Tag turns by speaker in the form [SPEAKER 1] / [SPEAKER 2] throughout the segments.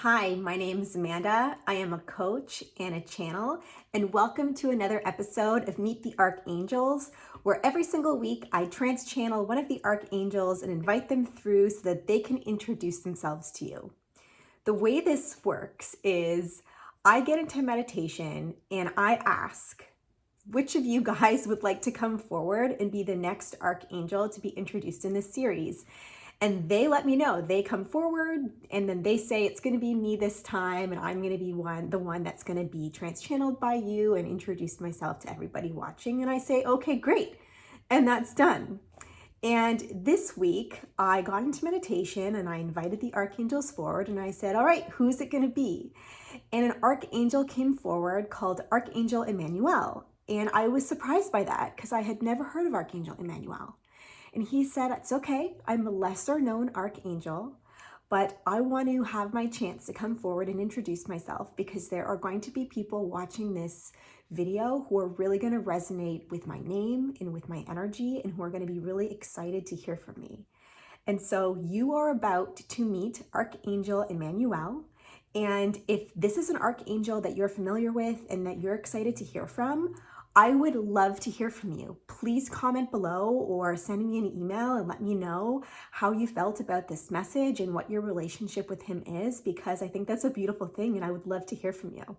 [SPEAKER 1] Hi, my name is Amanda. I am a coach and a channel, and welcome to another episode of Meet the Archangels, where every single week I trance channel one of the archangels and invite them through so that they can introduce themselves to you. The way this works is I get into meditation and I ask, which of you guys would like to come forward and be the next archangel to be introduced in this series? And they let me know. They come forward and then they say it's going to be me this time, and I'm going to be the one that's going to be trans-channeled by you and introduce myself to everybody watching. And I say, okay, great. And that's done. And this week I got into meditation and I invited the archangels forward and I said, all right, who's it going to be? And an archangel came forward called Archangel Emmanuel. And I was surprised by that because I had never heard of Archangel Emmanuel. And he said, it's okay, I'm a lesser known archangel, but I want to have my chance to come forward and introduce myself because there are going to be people watching this video who are really going to resonate with my name and with my energy and who are going to be really excited to hear from me. And so you are about to meet Archangel Emmanuel. And if this is an archangel that you're familiar with and that you're excited to hear from, I would love to hear from you. Please comment below or send me an email and let me know how you felt about this message and what your relationship with him is, because I think that's a beautiful thing and I would love to hear from you.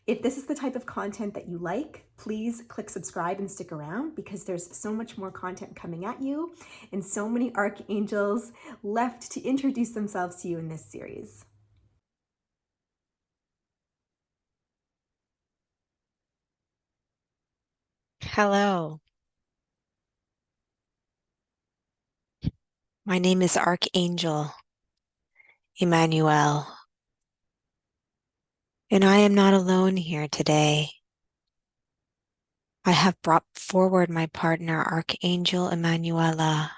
[SPEAKER 1] If this is the type of content that you like, please click subscribe and stick around because there's so much more content coming at you and so many archangels left to introduce themselves to you in this series.
[SPEAKER 2] Hello, my name is Archangel Emmanuel, and I am not alone here today. I have brought forward my partner, Archangel Emmanuela,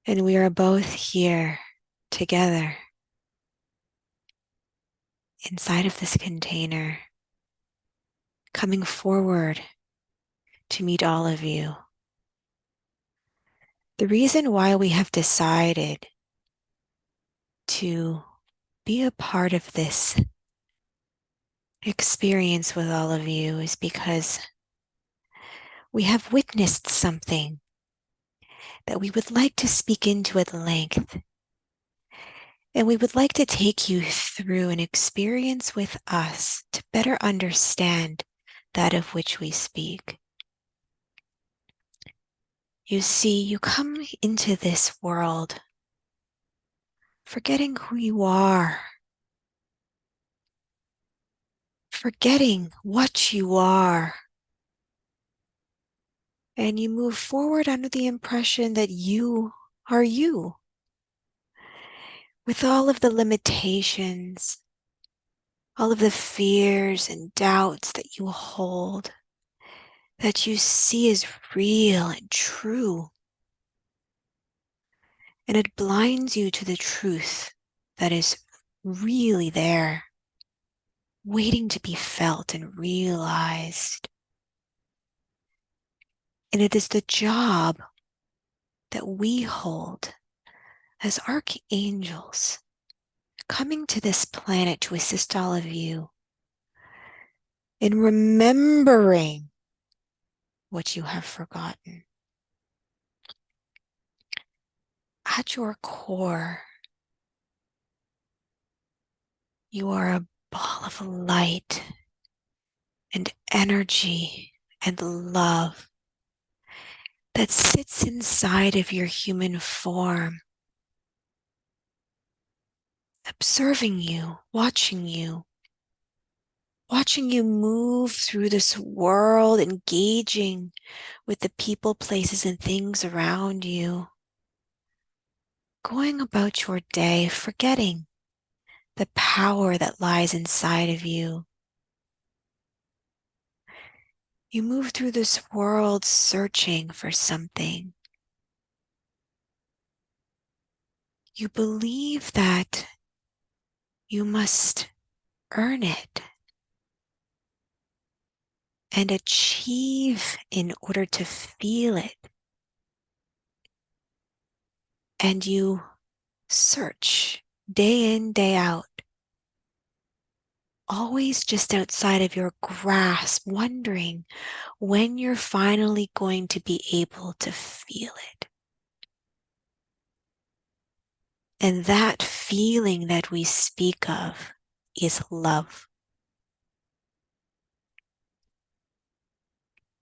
[SPEAKER 2] and we are both here together inside of this container, coming forward to meet all of you. The reason why we have decided to be a part of this experience with all of you is because we have witnessed something that we would like to speak into at length. And we would like to take you through an experience with us to better understand that of which we speak. You see, you come into this world forgetting who you are, forgetting what you are, and you move forward under the impression that you are you, with all of the limitations, all of the fears and doubts that you hold, that you see as real and true. And it blinds you to the truth that is really there, waiting to be felt and realized. And it is the job that we hold as archangels coming to this planet to assist all of you in remembering what you have forgotten. At your core, you are a ball of light and energy and love that sits inside of your human form, observing you, watching you move through this world, engaging with the people, places, and things around you, going about your day, forgetting the power that lies inside of you. You move through this world searching for something. You believe that you must earn it and achieve in order to feel it. And you search day in, day out, always just outside of your grasp, wondering when you're finally going to be able to feel it. And that feeling that we speak of is love.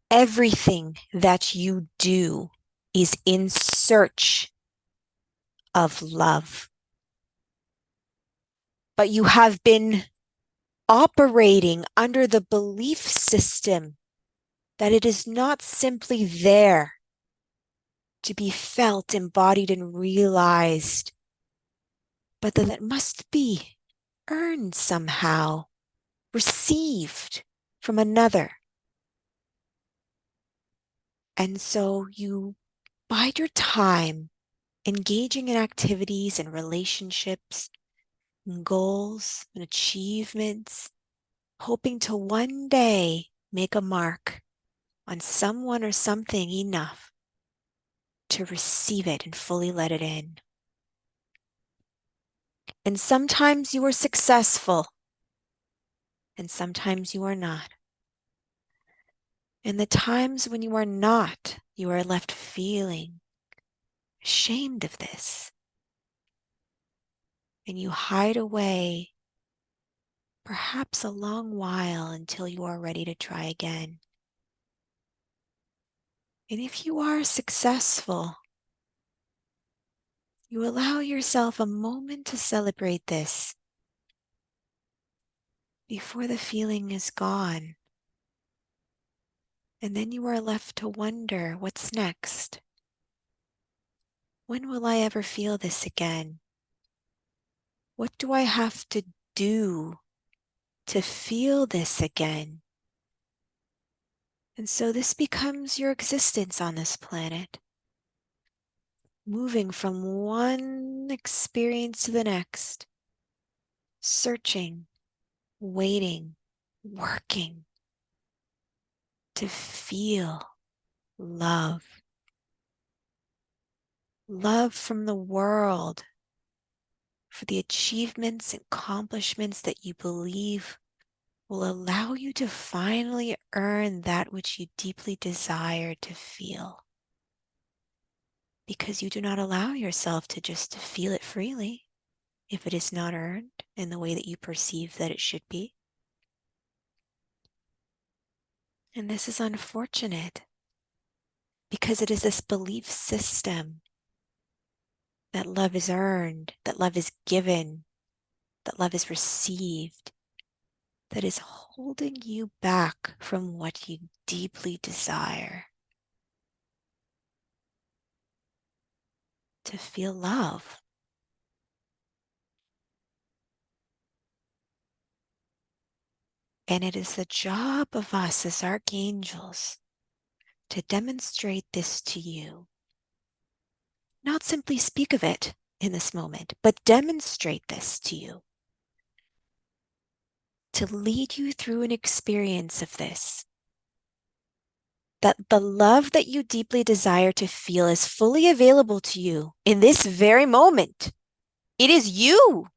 [SPEAKER 2] Everything that you do is in search of love. But you have been operating under the belief system that it is not simply there to be felt, embodied, and realized, but that it must be earned somehow, received from another. And so you bide your time engaging in activities and relationships and goals and achievements, hoping to one day make a mark on someone or something enough to receive it and fully let it in. And sometimes you are successful, and sometimes you are not. And the times when you are not, you are left feeling ashamed of this. And you hide away, perhaps a long while, until you are ready to try again. And if you are successful, you allow yourself a moment to celebrate this before the feeling is gone. And then you are left to wonder, what's next? When will I ever feel this again? What do I have to do to feel this again? And so this becomes your existence on this planet, moving from one experience to the next, searching, waiting, working to feel love. Love from the world for the achievements and accomplishments that you believe will allow you to finally earn that which you deeply desire to feel. Because you do not allow yourself to just feel it freely if it is not earned in the way that you perceive that it should be. And this is unfortunate because it is this belief system that love is earned, that love is given, that love is received, that is holding you back from what you deeply desire. To feel love. And it is the job of us as archangels to demonstrate this to you. Not simply speak of it in this moment, but demonstrate this to you. To lead you through an experience of this. That the love that you deeply desire to feel is fully available to you in this very moment. It is you.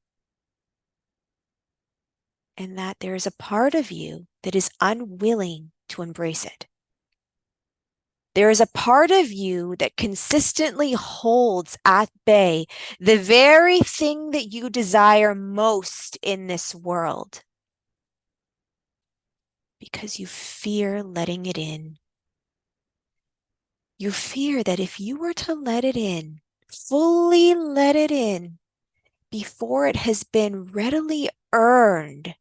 [SPEAKER 2] And that there is a part of you that is unwilling to embrace it. There is a part of you that consistently holds at bay the very thing that you desire most in this world because you fear letting it in. You fear that if you were to let it in, fully let it in, before it has been readily earned,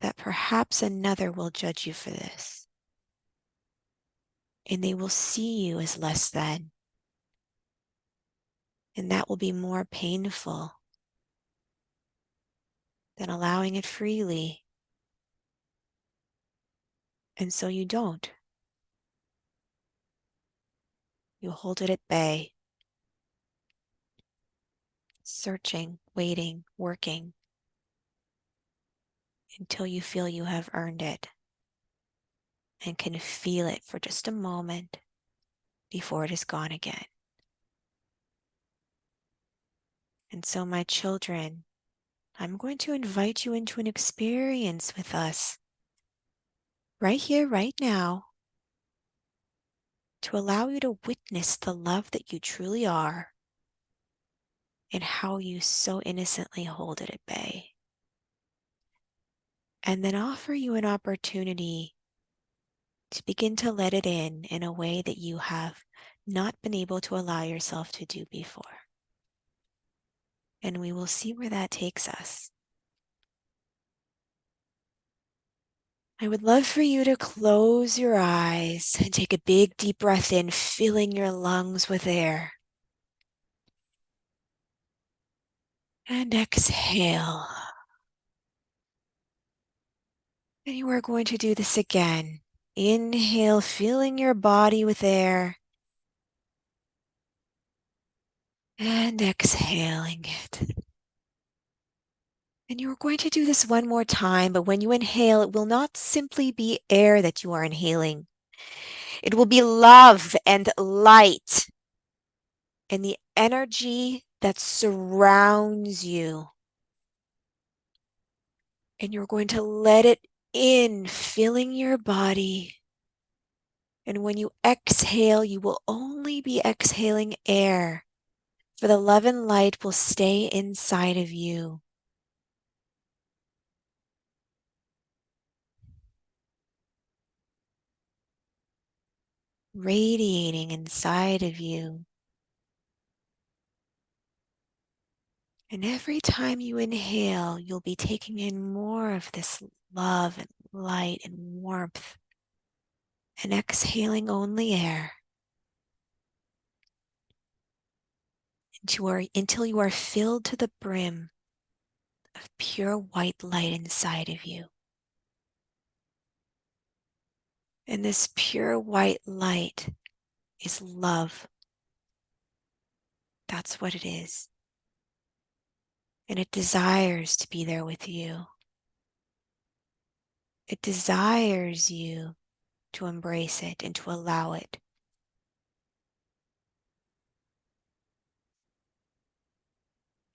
[SPEAKER 2] that perhaps another will judge you for this. And they will see you as less than. And that will be more painful than allowing it freely. And so you don't. You hold it at bay, searching, waiting, working, until you feel you have earned it and can feel it for just a moment before it is gone again. And so, my children, I'm going to invite you into an experience with us right here, right now, to allow you to witness the love that you truly are and how you so innocently hold it at bay. And then offer you an opportunity to begin to let it in a way that you have not been able to allow yourself to do before. And we will see where that takes us. I would love for you to close your eyes and take a big deep breath in, filling your lungs with air. And exhale. And you are going to do this again. Inhale, filling your body with air. And exhaling it. And you're going to do this one more time, but when you inhale, it will not simply be air that you are inhaling. It will be love and light and the energy that surrounds you. And you're going to let it in, filling your body. And when you exhale, you will only be exhaling air, for the love and light will stay inside of you. Radiating inside of you. And every time you inhale, you'll be taking in more of this love and light and warmth. And exhaling only air until you are filled to the brim of pure white light inside of you. And this pure white light is love. That's what it is. And it desires to be there with you. It desires you to embrace it and to allow it.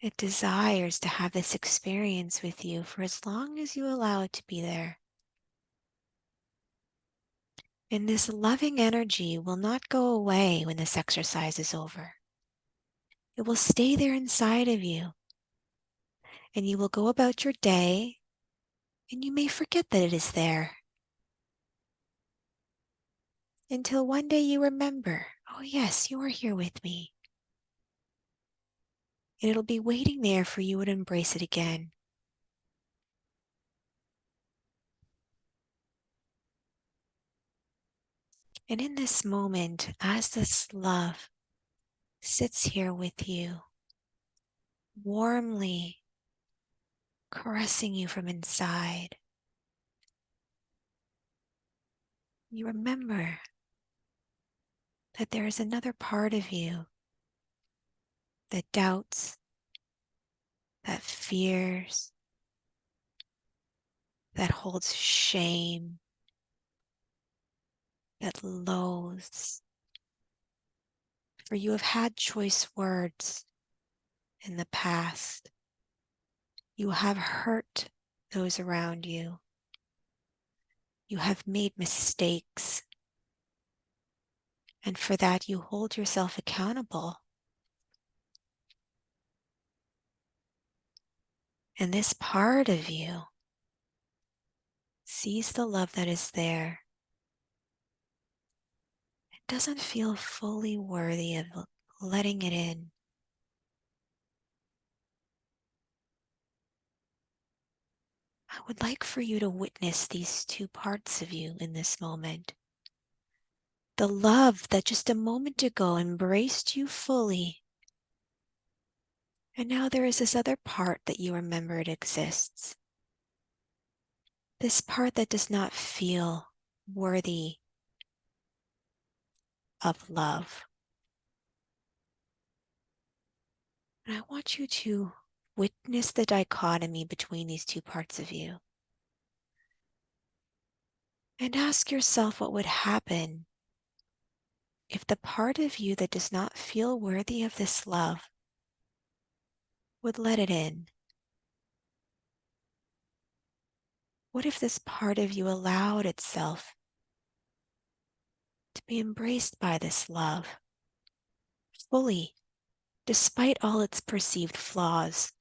[SPEAKER 2] It desires to have this experience with you for as long as you allow it to be there. And this loving energy will not go away when this exercise is over. It will stay there inside of you. And you will go about your day and you may forget that it is there. Until one day you remember, oh yes, you are here with me. And it'll be waiting there for you to embrace it again. And in this moment, as this love sits here with you, warmly caressing you from inside, you remember that there is another part of you that doubts, that fears, that holds shame, that loathes. For you have had choice words in the past. You have hurt those around you. You have made mistakes. And for that, you hold yourself accountable. And this part of you sees the love that is there. It doesn't feel fully worthy of letting it in. I would like for you to witness these two parts of you in this moment. The love that just a moment ago embraced you fully. And now there is this other part that you remember it exists. This part that does not feel worthy of love. And I want you to witness the dichotomy between these two parts of you. And ask yourself what would happen if the part of you that does not feel worthy of this love would let it in? What if this part of you allowed itself to be embraced by this love fully, despite all its perceived flaws?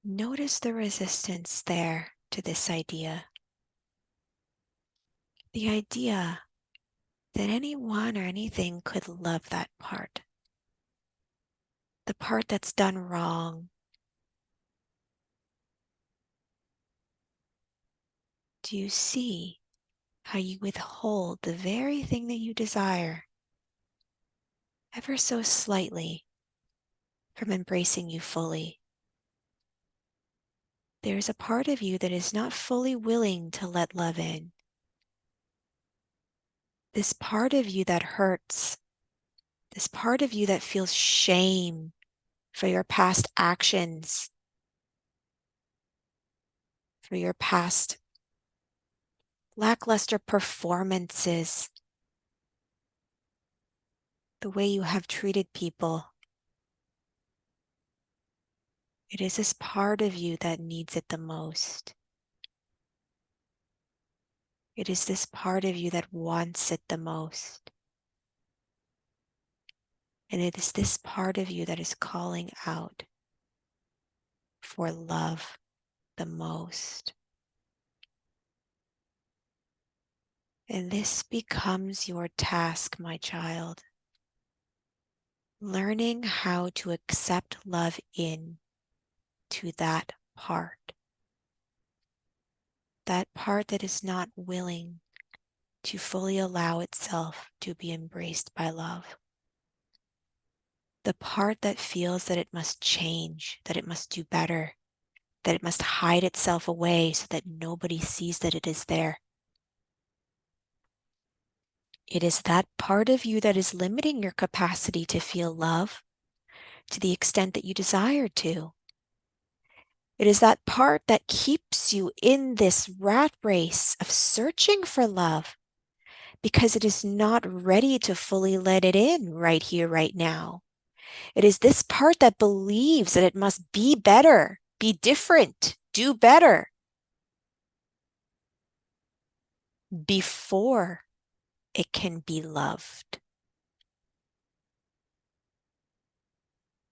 [SPEAKER 2] Notice the resistance there to this idea. The idea that anyone or anything could love that part. The part that's done wrong. Do you see how you withhold the very thing that you desire ever so slightly from embracing you fully? There is a part of you that is not fully willing to let love in. This part of you that hurts, this part of you that feels shame for your past actions, for your past lackluster performances, the way you have treated people. It is this part of you that needs it the most. It is this part of you that wants it the most. And it is this part of you that is calling out for love the most. And this becomes your task, my child. Learning how to accept love in to that part. That part that is not willing to fully allow itself to be embraced by love. The part that feels that it must change, that it must do better, that it must hide itself away so that nobody sees that it is there. It is that part of you that is limiting your capacity to feel love to the extent that you desire to. It is that part that keeps you in this rat race of searching for love because it is not ready to fully let it in right here, right now. It is this part that believes that it must be better, be different, do better before it can be loved.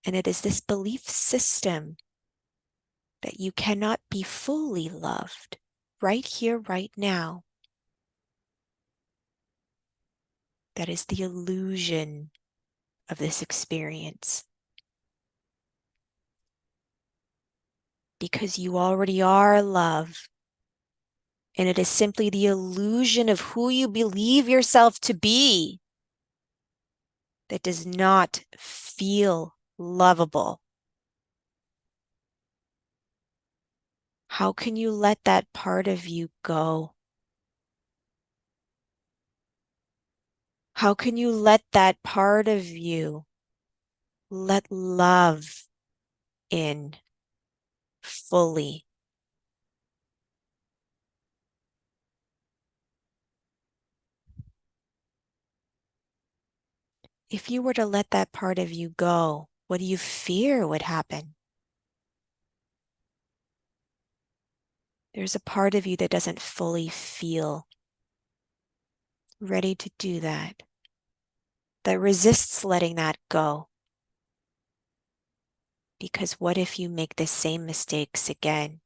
[SPEAKER 2] And it is this belief system that you cannot be fully loved right here, right now. That is the illusion of this experience. Because you already are love. And it is simply the illusion of who you believe yourself to be that does not feel lovable. How can you let that part of you go? How can you let that part of you let love in fully? If you were to let that part of you go, what do you fear would happen? There's a part of you that doesn't fully feel ready to do that, that resists letting that go. Because what if you make the same mistakes again?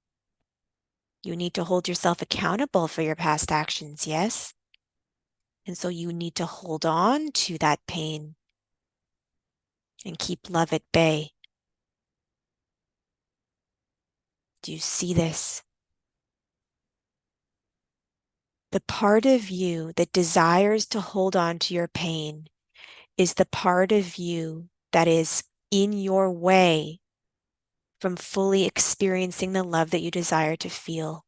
[SPEAKER 2] You need to hold yourself accountable for your past actions, yes? And so you need to hold on to that pain and keep love at bay. Do you see this? The part of you that desires to hold on to your pain is the part of you that is in your way from fully experiencing the love that you desire to feel.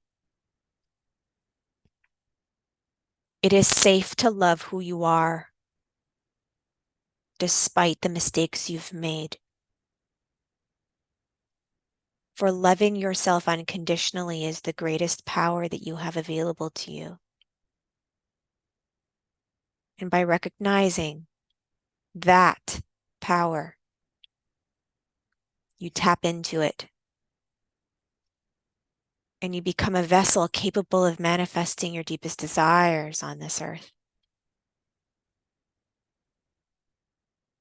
[SPEAKER 2] It is safe to love who you are, despite the mistakes you've made. For loving yourself unconditionally is the greatest power that you have available to you. And by recognizing that power, you tap into it and you become a vessel capable of manifesting your deepest desires on this earth.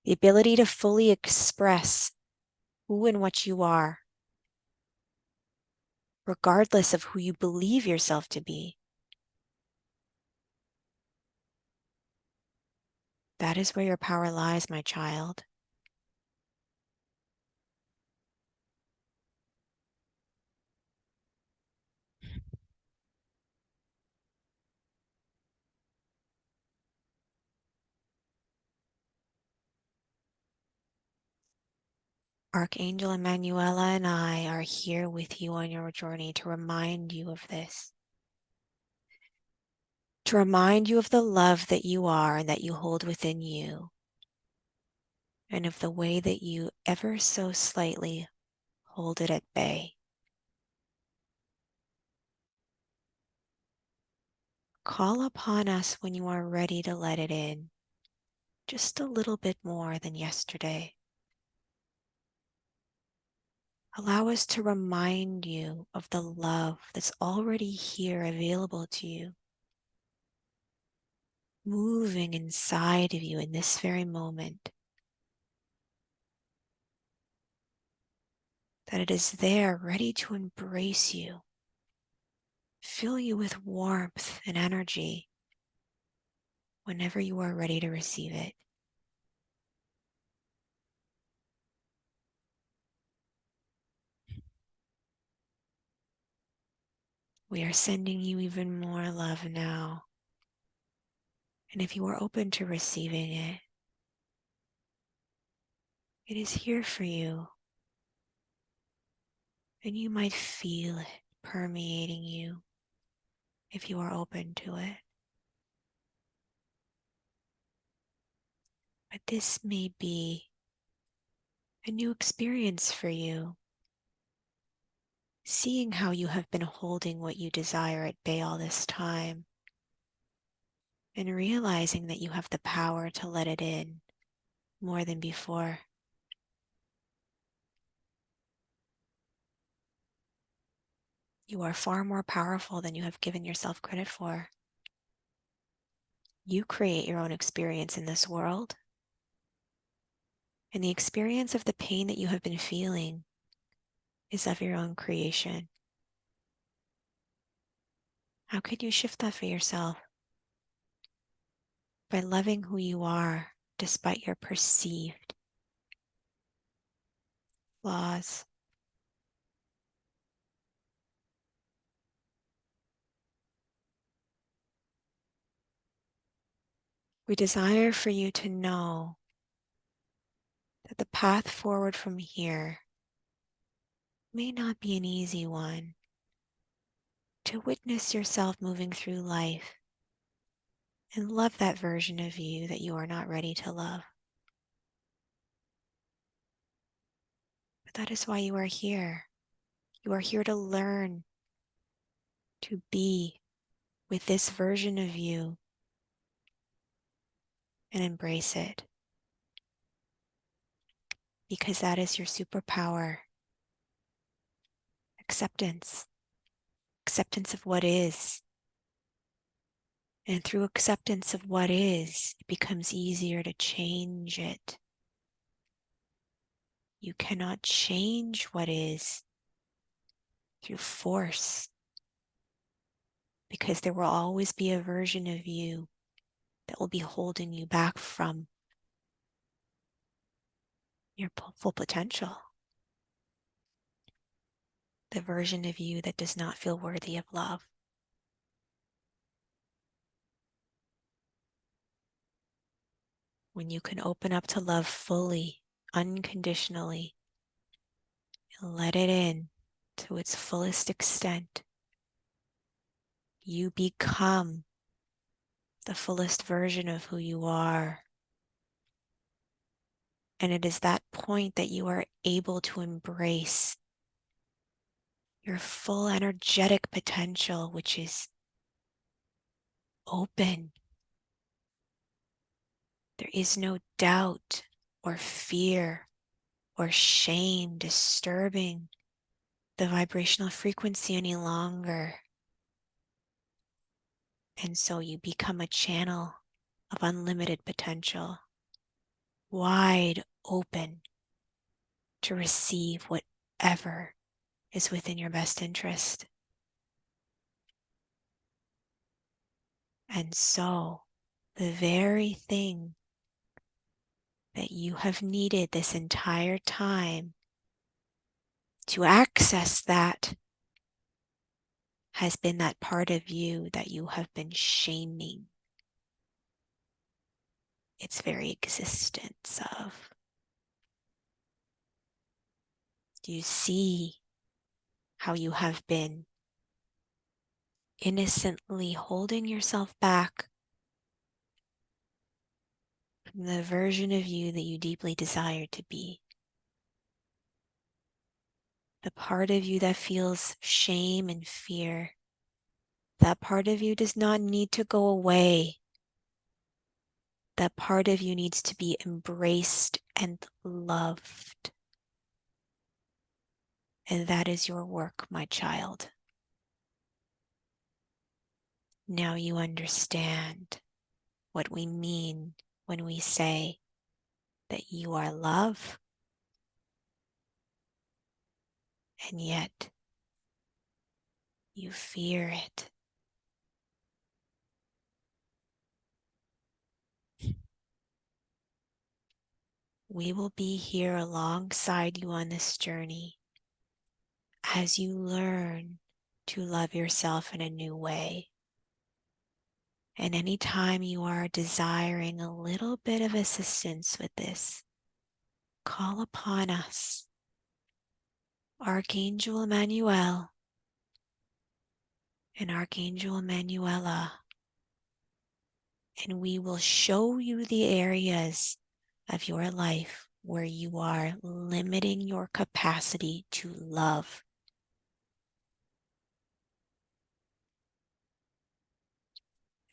[SPEAKER 2] The ability to fully express who and what you are, regardless of who you believe yourself to be. That is where your power lies, my child. Archangel Emmanuela and I are here with you on your journey to remind you of this. To remind you of the love that you are and that you hold within you, and of the way that you ever so slightly hold it at bay. Call upon us when you are ready to let it in, just a little bit more than yesterday. Allow us to remind you of the love that's already here available to you, moving inside of you in this very moment. That it is there ready to embrace you, fill you with warmth and energy whenever you are ready to receive it. We are sending you even more love now. And if you are open to receiving it, it is here for you. And you might feel it permeating you if you are open to it. But this may be a new experience for you, seeing how you have been holding what you desire at bay all this time, and realizing that you have the power to let it in more than before. You are far more powerful than you have given yourself credit for. You create your own experience in this world, and the experience of the pain that you have been feeling is of your own creation. How could you shift that for yourself? By loving who you are despite your perceived flaws. We desire for you to know that the path forward from here may not be an easy one. To witness yourself moving through life and love that version of you that you are not ready to love. But that is why you are here. You are here to learn to be with this version of you and embrace it. Because that is your superpower. Acceptance. Acceptance of what is. And through acceptance of what is, it becomes easier to change it. You cannot change what is through force, because there will always be a version of you that will be holding you back from your full potential. The version of you that does not feel worthy of love. When you can open up to love fully, unconditionally, and let it in to its fullest extent, you become the fullest version of who you are. And it is that point that you are able to embrace your full energetic potential, which is open, There is no doubt or fear or shame disturbing the vibrational frequency any longer. And so you become a channel of unlimited potential, wide open to receive whatever is within your best interest. And so the very thing that you have needed this entire time to access that has been that part of you that you have been shaming its very existence of. Do you see how you have been innocently holding yourself back from the version of you that you deeply desire to be? The part of you that feels shame and fear, that part of you does not need to go away. That part of you needs to be embraced and loved. And that is your work, my child. Now you understand what we mean when we say that you are love, and yet you fear it. We will be here alongside you on this journey as you learn to love yourself in a new way. And anytime you are desiring a little bit of assistance with this, call upon us, Archangel Emmanuel and Archangel Emmanuela, and we will show you the areas of your life where you are limiting your capacity to love.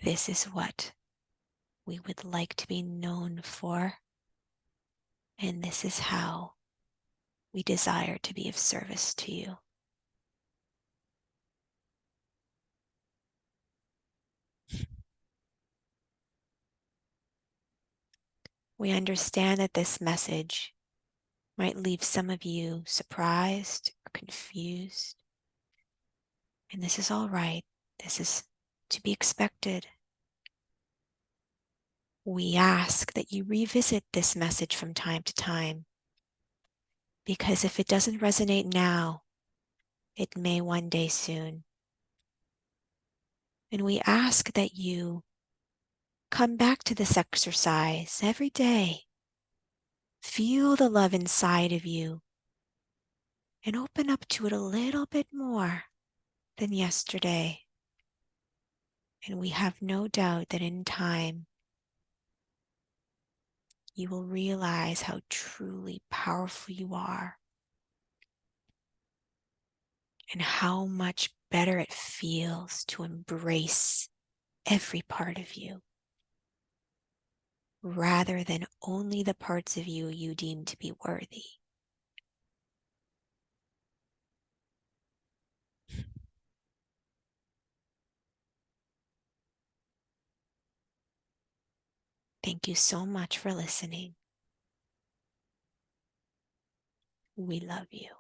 [SPEAKER 2] This is what we would like to be known for, and this is how we desire to be of service to you. We understand that this message might leave some of you surprised or confused, and this is all right. This is to be expected. We ask that you revisit this message from time to time, because if it doesn't resonate now, it may one day soon. And we ask that you come back to this exercise every day. Feel the love inside of you and open up to it a little bit more than yesterday. And we have no doubt that in time, you will realize how truly powerful you are and how much better it feels to embrace every part of you rather than only the parts of you you deem to be worthy. Thank you so much for listening. We love you.